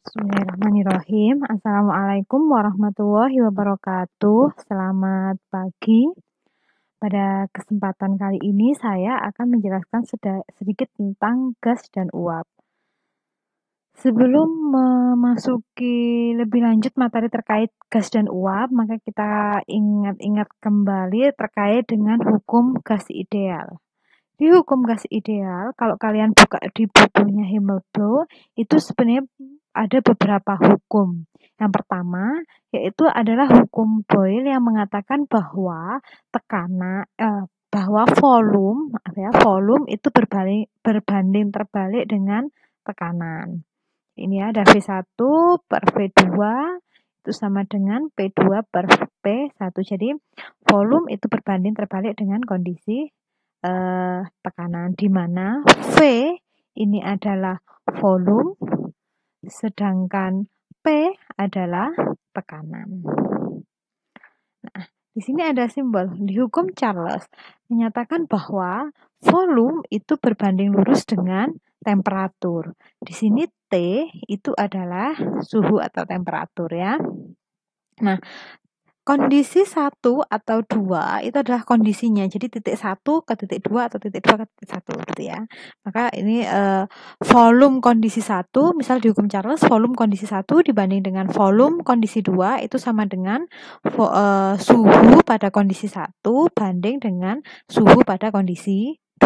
Bismillahirrahmanirrahim. Assalamualaikum warahmatullahi wabarakatuh. Selamat pagi. Pada kesempatan kali ini saya akan menjelaskan sedikit tentang gas dan uap. Sebelum memasuki lebih lanjut materi terkait gas dan uap, maka kita ingat-ingat kembali terkait dengan hukum gas ideal. Di hukum gas ideal, kalau kalian buka di bukunya Himmelblau, itu sebenarnya ada beberapa hukum. Yang pertama, yaitu adalah hukum Boyle yang mengatakan bahwa volume itu berbanding terbalik dengan tekanan. Ini ada V1 per V2 itu sama dengan P2 per P1. Jadi volume itu berbanding terbalik dengan kondisi tekanan, di mana V ini adalah volume, sedangkan P adalah tekanan. Nah, di sini ada simbol. Di hukum Charles menyatakan bahwa volume itu berbanding lurus dengan temperatur. Di sini T itu adalah suhu atau temperatur ya. Nah, kondisi 1 atau 2 itu adalah kondisinya. Jadi titik 1 ke titik 2 atau titik 2 ke titik 1 gitu ya. Maka ini volume kondisi 1, misal di hukum Charles, volume kondisi 1 dibanding dengan volume kondisi 2 itu sama dengan suhu pada kondisi 1 banding dengan suhu pada kondisi 2.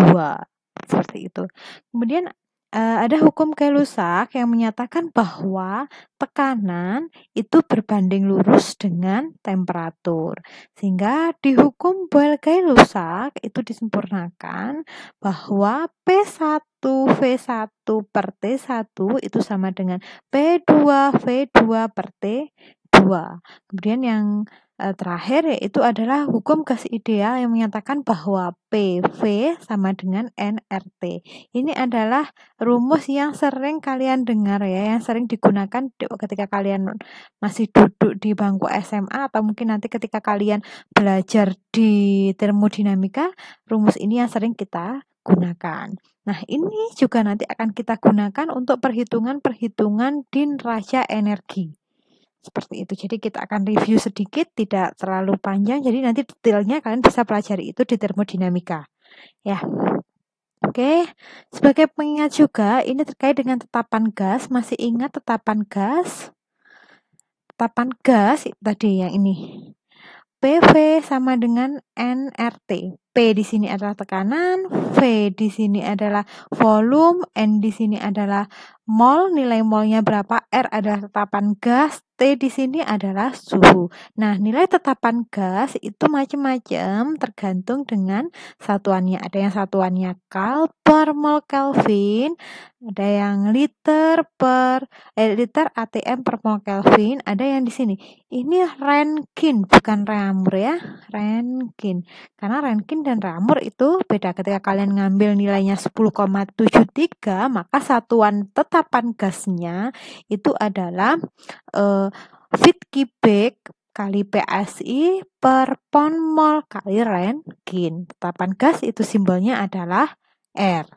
Seperti itu. Kemudian ada hukum Gay-Lussac yang menyatakan bahwa tekanan itu berbanding lurus dengan temperatur. Sehingga di hukum Boyle-Gay-Lussac itu disempurnakan bahwa P1 V1 per T1 itu sama dengan P2 V2 per T2. Kemudian yang terakhir yaitu adalah hukum gas ideal yang menyatakan bahwa PV sama dengan nRT. Ini adalah rumus yang sering kalian dengar ya, yang sering digunakan ketika kalian masih duduk di bangku SMA atau mungkin nanti ketika kalian belajar di termodinamika, rumus ini yang sering kita gunakan. Nah, ini juga nanti akan kita gunakan untuk perhitungan din raja energi. Seperti itu. Jadi kita akan review sedikit, tidak terlalu panjang. Jadi nanti detailnya kalian bisa pelajari itu di termodinamika. Ya. Oke, sebagai pengingat juga, ini terkait dengan tetapan gas. Masih ingat tetapan gas? Tetapan gas tadi yang ini. PV sama dengan nRT. P di sini adalah tekanan, V di sini adalah volume, N di sini adalah mol, nilai molnya berapa, R adalah tetapan gas, T di sini adalah suhu. Nah, nilai tetapan gas itu macam-macam tergantung dengan satuannya. Ada yang satuannya kal per mol Kelvin, ada yang liter atm per mol Kelvin, ada yang di sini. Ini Rankine, bukan Reaumur ya, Rankine. Karena Rankine dan Reaumur itu beda. Ketika kalian ngambil nilainya 10,73, maka satuan tetapan gasnya itu adalah feet cubic kali PSI per pound mol kali Rankine. Tetapan gas itu simbolnya adalah R.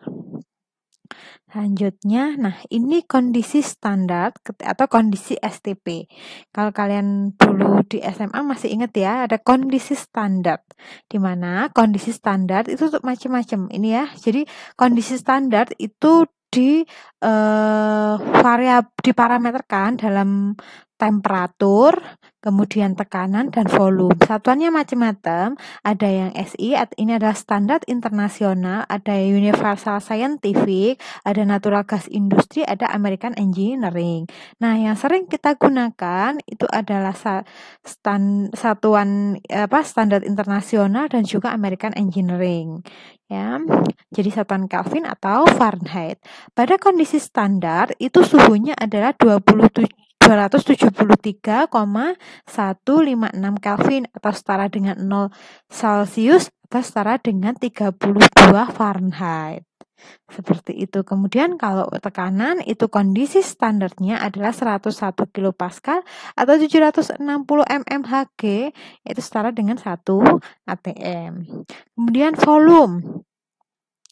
Selanjutnya, nah ini kondisi standar atau kondisi STP. Kalau kalian dulu di SMA masih ingat ya, ada kondisi standar. Di mana kondisi standar itu macam-macam ini ya. Jadi kondisi standar itu diparameterkan dalam temperatur, kemudian tekanan dan volume. Satuannya macam-macam. Ada yang SI, ini adalah standar internasional, ada universal scientific, ada natural gas industri, ada American engineering. Nah, yang sering kita gunakan itu adalah standar internasional dan juga American engineering. Ya. Jadi satuan Kelvin atau Fahrenheit. Pada kondisi standar itu suhunya adalah 273,156 Kelvin atau setara dengan 0 Celsius atau setara dengan 32 Fahrenheit. Seperti itu. Kemudian kalau tekanan itu kondisi standarnya adalah 101 kilopascal atau 760 mmHg, itu setara dengan 1 atm. Kemudian volume.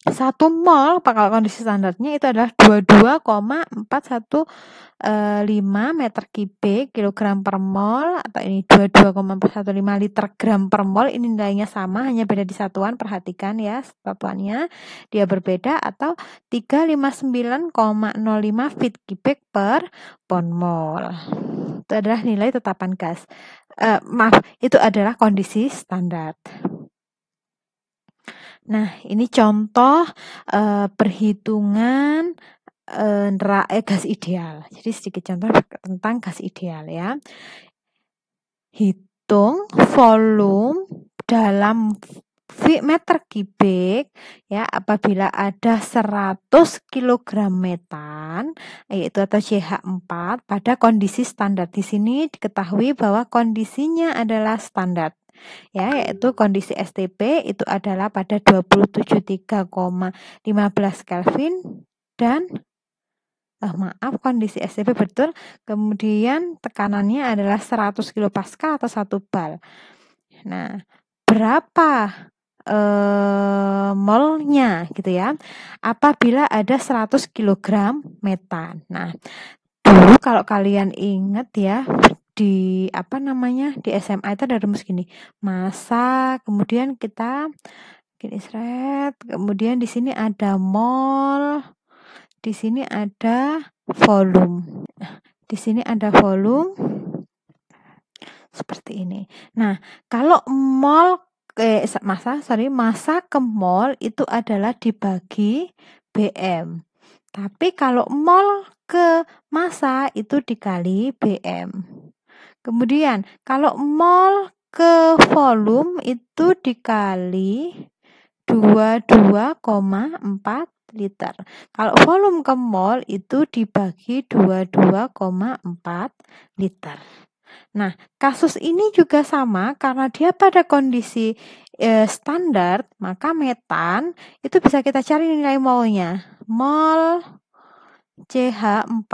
1 mol kalau kondisi standarnya itu adalah 22,415 meter kubik kilogram per mol, atau ini 22,415 liter gram per mol. Ini nilainya sama, hanya beda di satuan. Perhatikan ya, satuannya dia berbeda, atau 359,05 feet kubik per pound mol. Itu adalah nilai tetapan gas. Itu adalah kondisi standar. Nah, ini contoh perhitungan gas ideal. Jadi sedikit contoh tentang gas ideal ya. Hitung volume dalam meter kubik ya apabila ada 100 kg metan yaitu atau CH4 pada kondisi standar. Di sini diketahui bahwa kondisinya adalah standar. Ya, yaitu kondisi STP itu adalah pada 27,3,15 Kelvin dan kondisi STP betul. Kemudian tekanannya adalah 100 kilopascal atau 1 bar. Nah, berapa molnya gitu ya apabila ada 100 kg metan. Nah, dulu kalau kalian ingat ya, di di SMA itu ada rumus gini, massa, kemudian kita gini kemudian di sini ada mol, di sini ada volume. Di sini ada volume seperti ini. Nah, kalau massa ke mol itu adalah dibagi BM. Tapi kalau mol ke massa itu dikali BM. Kemudian kalau mol ke volume itu dikali 22,4 liter. Kalau volume ke mol itu dibagi 22,4 liter. Nah, kasus ini juga sama karena dia pada kondisi standar, maka metan itu bisa kita cari nilai molnya. Mol CH4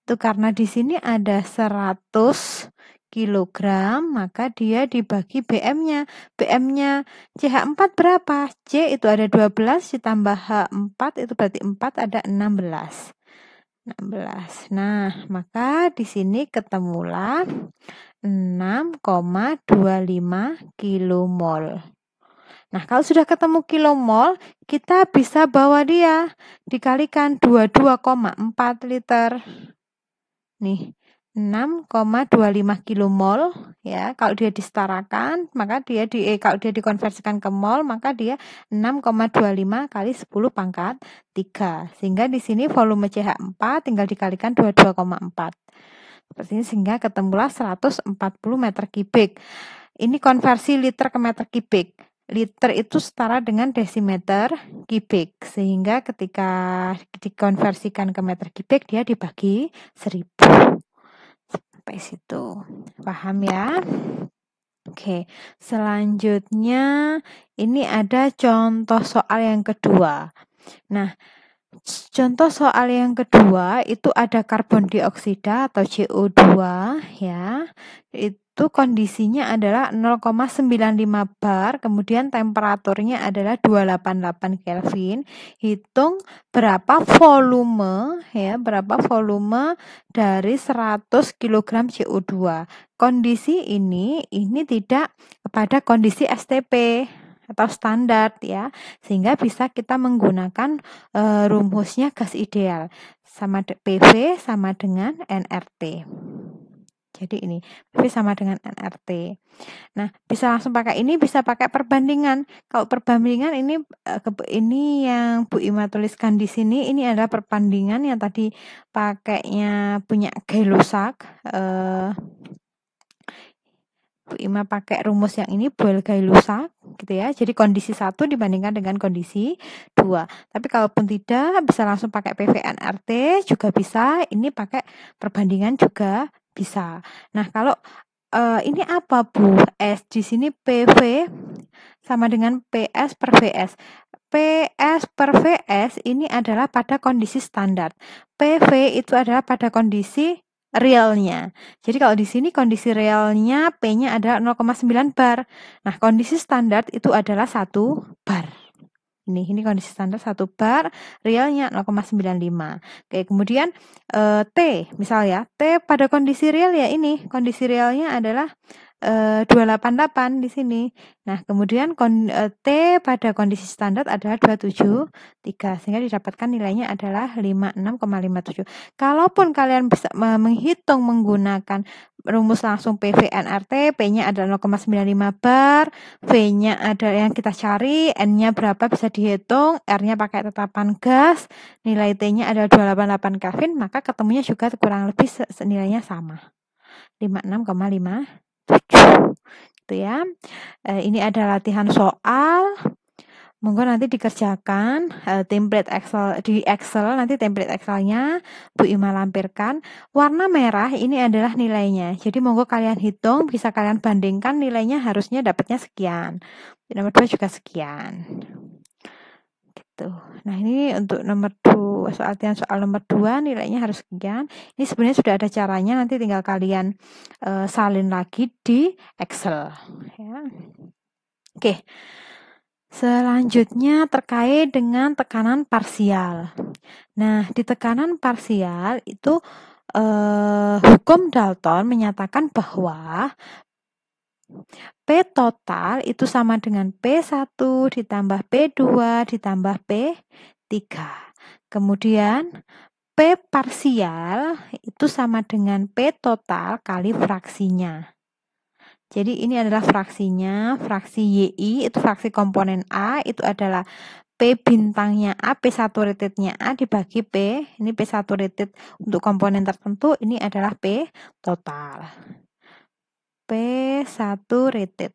itu karena di sini ada 100 kilogram, maka dia dibagi BM-nya. BM-nya CH4 berapa? C itu ada 12 ditambah H4 itu berarti 4 ada 16. Nah, maka di sini ketemulah 6,25 kilomol. Nah, kalau sudah ketemu kilomol, kita bisa bawa dia dikalikan 22,4 liter. Nih, 6,25 kilomol ya. Kalau dia disetarakan, maka dia kalau dia dikonversikan ke mol, maka dia 6,25 kali 10 pangkat 3. Sehingga di sini volume CH4 tinggal dikalikan 22,4. Seperti ini, sehingga ketemulah 140 meter kubik. Ini konversi liter ke meter kubik. Liter itu setara dengan desimeter kubik, sehingga ketika dikonversikan ke meter kubik dia dibagi 1000. Sampai situ paham ya? Oke, selanjutnya ini ada contoh soal yang kedua. Nah, contoh soal yang kedua itu ada karbon dioksida atau CO2 ya. Itu kondisinya adalah 0,95 bar, kemudian temperaturnya adalah 288 Kelvin. Hitung berapa volume dari 100 kg CO2. Kondisi ini tidak pada kondisi STP atau standar ya, sehingga bisa kita menggunakan rumusnya gas ideal, sama PV sama dengan nRT. Jadi ini PV sama dengan nRT. Nah, bisa langsung pakai ini, bisa pakai perbandingan. Kalau perbandingan ini yang Bu Ima tuliskan di sini, ini adalah perbandingan yang tadi pakainya punya Gay-Lussac. Bu Ima pakai rumus yang ini Boyle-Gay-Lussac gitu ya. Jadi kondisi 1 dibandingkan dengan kondisi 2. Tapi kalaupun tidak, bisa langsung pakai PV nRT juga bisa. Ini pakai perbandingan juga bisa. Nah, kalau ini apa Bu? S di sini PV sama dengan PS per VS. PS per VS ini adalah pada kondisi standar. PV itu adalah pada kondisi realnya. Jadi kalau di sini kondisi realnya P-nya adalah 0,9 bar. Nah, kondisi standar itu adalah 1 bar. Ini kondisi standar 1 bar, realnya 0,95. Oke, kemudian T, misal ya, T pada kondisi real ya ini, kondisi realnya adalah 288 di sini. Nah, kemudian T pada kondisi standar adalah 273, sehingga didapatkan nilainya adalah 56,57. Kalaupun kalian bisa menghitung menggunakan rumus langsung PV/NRT, P-nya adalah 0,95 bar, V-nya ada yang kita cari, N-nya berapa bisa dihitung, R-nya pakai tetapan gas, nilai T-nya adalah 288 Kelvin, maka ketemunya juga kurang lebih nilainya sama. 56,57 itu ya. Ini ada latihan soal. Monggo nanti dikerjakan template Excel di Excel, nanti template Excelnya Bu Ima lampirkan. Warna merah ini adalah nilainya. Jadi monggo kalian hitung, bisa kalian bandingkan nilainya harusnya dapatnya sekian. Nomor 2 juga sekian. Gitu. Nah, ini untuk nomor 2, soal nomor 2 nilainya harus sekian. Ini sebenarnya sudah ada caranya, nanti tinggal kalian salin lagi di Excel ya. Oke. Selanjutnya terkait dengan tekanan parsial. Nah, di tekanan parsial itu hukum Dalton menyatakan bahwa P total itu sama dengan P1 ditambah P2 ditambah P3. Kemudian P parsial itu sama dengan P total kali fraksinya. Jadi ini adalah fraksinya, fraksi YI itu fraksi komponen A itu adalah P bintangnya A, P1 ratednya A dibagi P, ini P1 rated untuk komponen tertentu, ini adalah P total. P1 rated.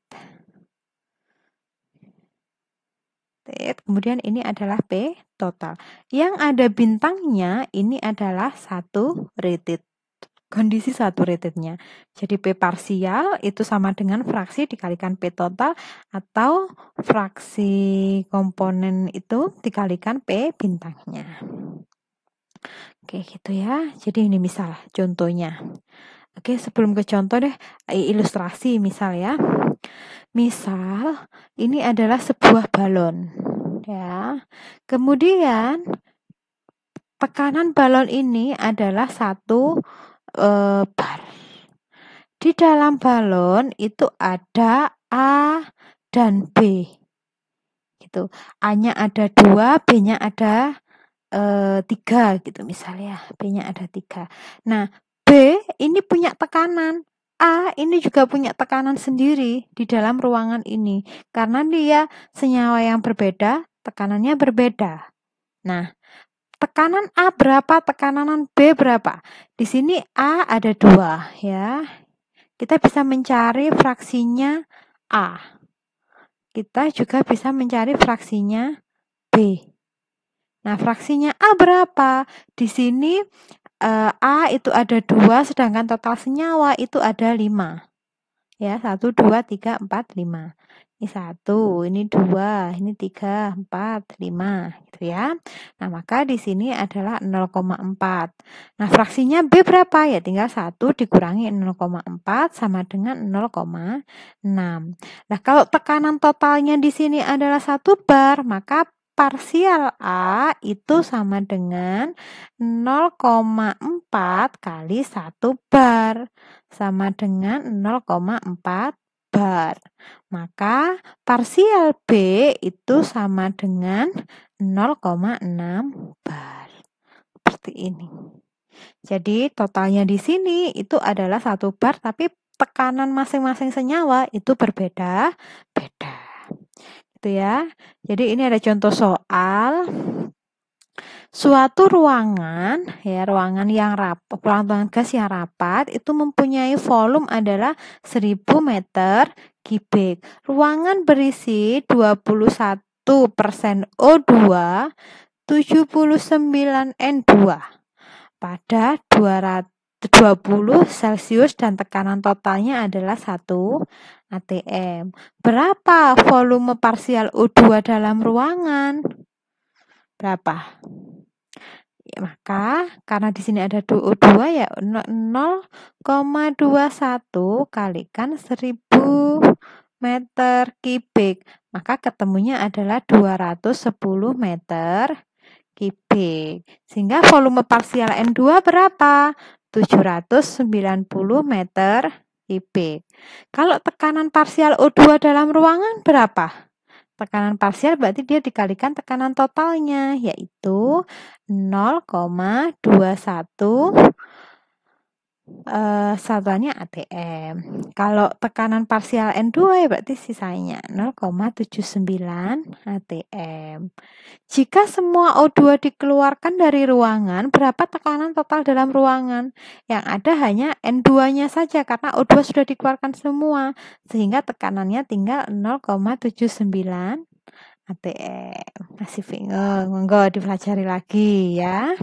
Kemudian ini adalah P total. Yang ada bintangnya ini adalah 1 rated. Kondisi 1 ratednya. Jadi P parsial itu sama dengan fraksi dikalikan P total atau fraksi komponen itu dikalikan P bintangnya. Oke, gitu ya. Jadi ini misal contohnya. Oke, sebelum ke contoh deh, ilustrasi misal ya. Misal ini adalah sebuah balon ya. Kemudian tekanan balon ini adalah 1 bar. Di dalam balon itu ada A dan B. Gitu. A-nya ada 2, B-nya ada 3 gitu misalnya. B-nya ada 3. Nah, B ini punya tekanan. A ini juga punya tekanan sendiri di dalam ruangan ini. Karena dia senyawa yang berbeda, tekanannya berbeda. Nah, tekanan A berapa, tekanan B berapa? Di sini A ada 2 ya. Kita bisa mencari fraksinya A. Kita juga bisa mencari fraksinya B. Nah, fraksinya A berapa? Di sini A itu ada 2, sedangkan total senyawa itu ada 5. Ya, 1, 2, 3, 4, 5. Ini 1, ini 2, ini 3, 4, 5 gitu ya. Nah, maka di sini adalah 0,4. Nah, fraksinya B berapa? Ya tinggal 1 dikurangi 0,4 sama dengan 0,6. Nah, kalau tekanan totalnya di sini adalah 1 bar, maka parsial A itu sama dengan 0,4 kali 1 bar. Sama dengan 0,4 bar. Maka parsial B itu sama dengan 0,6 bar. Seperti ini. Jadi totalnya di sini itu adalah 1 bar, tapi tekanan masing-masing senyawa itu berbeda-beda. Gitu ya. Jadi ini ada contoh soal. Suatu ruangan, ya ruangan yang rapat, ruangan gas yang rapat itu mempunyai volume adalah 1000 meter kubik. Ruangan berisi 21% O2, 79 N2 pada 220 Celcius dan tekanan totalnya adalah 1 atm. Berapa volume parsial O2 dalam ruangan? Berapa? Ya, maka karena di sini ada O2 ya 0,21 kalikan 1000 meter kubik. maka ketemunya adalah 210 meter kubik. Sehingga volume parsial N2 berapa? 790 meter kubik. Kalau tekanan parsial O2 dalam ruangan berapa? Tekanan parsial berarti dia dikalikan tekanan totalnya, yaitu 0,21 satuannya ATM. Kalau tekanan parsial N2 ya berarti sisanya 0,79 ATM. Jika semua O2 dikeluarkan dari ruangan, berapa tekanan total dalam ruangan? Yang ada hanya N2-nya saja karena O2 sudah dikeluarkan semua, sehingga tekanannya tinggal 0,79 ATM. Masih bingung? Monggo dipelajari lagi ya.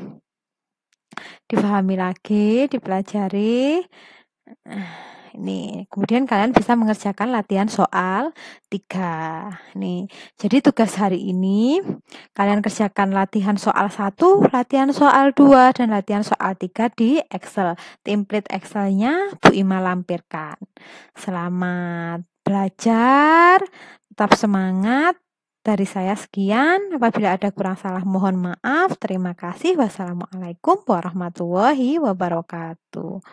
Dipahami lagi, dipelajari. Ini, kemudian kalian bisa mengerjakan latihan soal 3. Nih, jadi tugas hari ini kalian kerjakan latihan soal 1, latihan soal 2, dan latihan soal 3 di Excel. Template Excel-nya Bu Ima lampirkan. Selamat belajar, tetap semangat. Dari saya sekian, apabila ada kurang salah mohon maaf. Terima kasih. Wassalamualaikum warahmatullahi wabarakatuh.